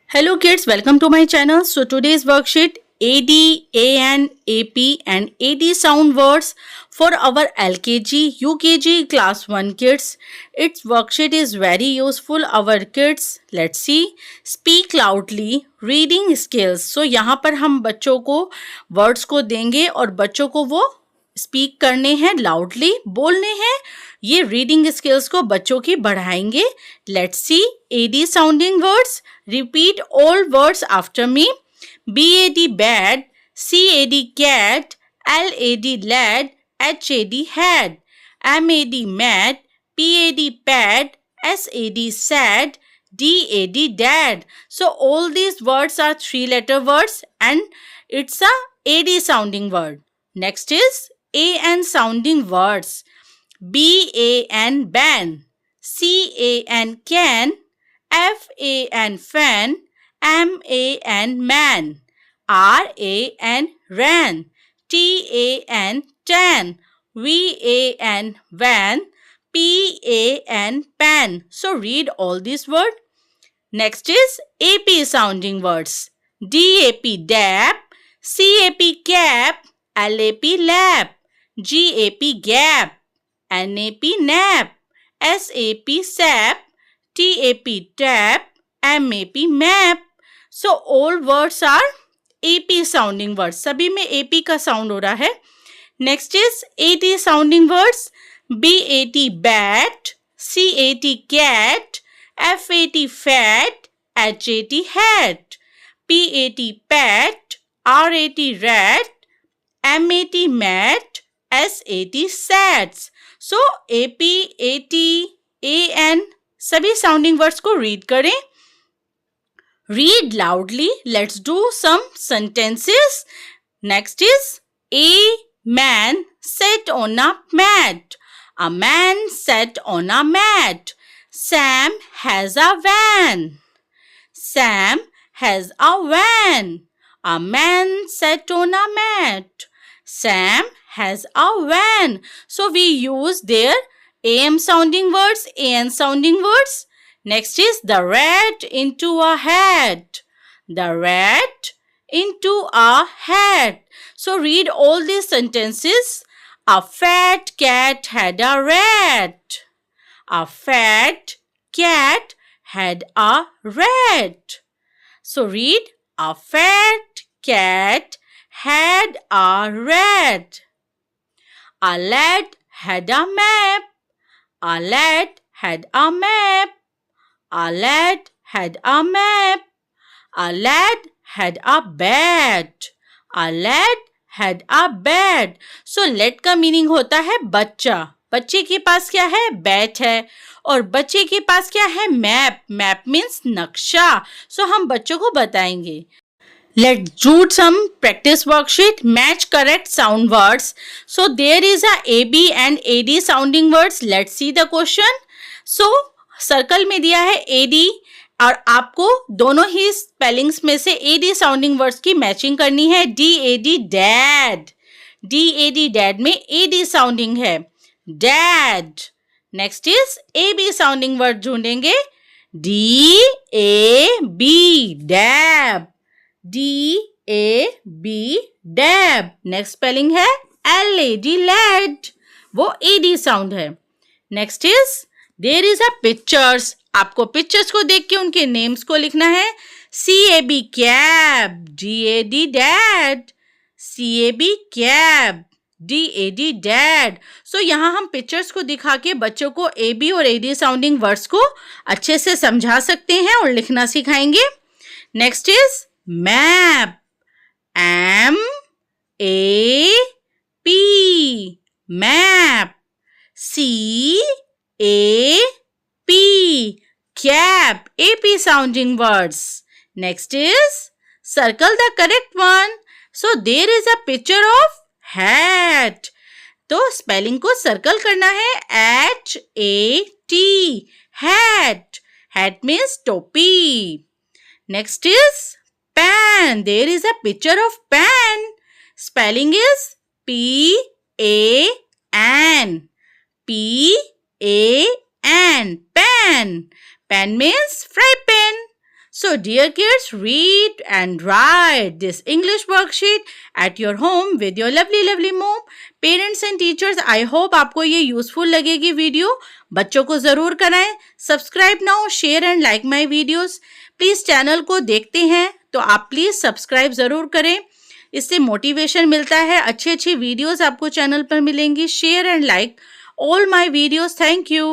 Hello kids, welcome to my channel. So today's worksheet AD, AN, AP and AD sound words for our LKG, UKG class 1 kids. Its worksheet is very useful our kids. Let's see. Speak loudly, reading skills. So यहाँ पर हम बच्चों को words को देंगे और बच्चों को वो स्पीक करने हैं, लाउडली बोलने हैं. ये रीडिंग स्किल्स को बच्चों की बढ़ाएंगे. Let's see AD sounding words. Repeat all words after me. BAD bad, CAD cat, LAD lad, HAD had, MAD mad, PAD pad, SAD sad, DAD dad. So all these words are 3-letter words and it's a AD sounding word. Next is AN sounding words. BAN ban, CAN can, FAN fan, MAN man, RAN ran, TAN tan, VAN van, PAN pan. So read all these words. Next is AP sounding words. DAP dap, CAP cap, LAP lap, GAP gap, NAP nap, SAP sap, TAP tap, MAP map. So all words are AP sounding words. सभी में AP का sound हो रहा है. Next is AT sounding words. BAT bat, CAT cat, FAT fat, HAT hat, PAT pat, RAT rat, MAT mat, SAT sats. So AP, AT, AN सभी sounding words को read करें. Read loudly. Let's do some sentences. Next is a man sat on a mat. A man sat on a mat. Sam has a van. Sam has a van. A man sat on a mat. Sam has a van. So we use their AM sounding words, AN sounding words. Next is the rat into a hat. The rat into a hat. So read all these sentences. A fat cat had a rat. A fat cat had a rat. So read a fat cat had a rat. A lad had a map. A lad had a map. A lad had a map. A lad had a bat. A lad had a bat. So let का meaning होता है बच्चा. बच्चे के पास क्या है? Bat है. और बच्चे के पास क्या है? मैप. मैप मीन्स नक्शा. So हम बच्चों को बताएंगे. Let's do some practice worksheet. Match correct sound words. So there is a AB and AD sounding words. Let's see the question. So circle में दिया है AD और आपको दोनों ही स्पेलिंग्स में से AD साउंडिंग वर्ड्स की मैचिंग करनी है. DAD dad. DAD डैड में AD साउंडिंग है. Dad. Next is AB sounding word ढूंढेंगे. DAB dab. DAB dab. Next spelling है LAD लैड. वो AD साउंड है. Next is there is a pictures. आपको पिक्चर्स को देख के उनके नेम्स को लिखना है. CAB cab, DAD dad. CAB cab, DAD dad. So यहाँ हम पिक्चर्स को दिखा के बच्चों को AB और AD साउंडिंग वर्ड्स को अच्छे से समझा सकते हैं और लिखना सिखाएंगे. Next is map. MAP map. CAP cap, AP sounding words. Next is circle the correct one. So there is a picture of hat. तो स्पेलिंग को सर्कल करना है. HAT hat. Hat means टोपी. Next is pan. There is a picture of pan. Spelling is PAN. PAN. Pan. Pan means fry pan. So, dear kids, read and write this English worksheet at your home with your lovely mom. Parents and teachers, I hope आपको ये useful लगेगी video. बच्चों को ज़रूर कराएं. Subscribe now, share and like my videos. Please channel को देखते हैं तो आप प्लीज़ सब्सक्राइब ज़रूर करें. इससे मोटिवेशन मिलता है. अच्छी वीडियोज़ आपको चैनल पर मिलेंगी. Share and like all my videos. Thank you.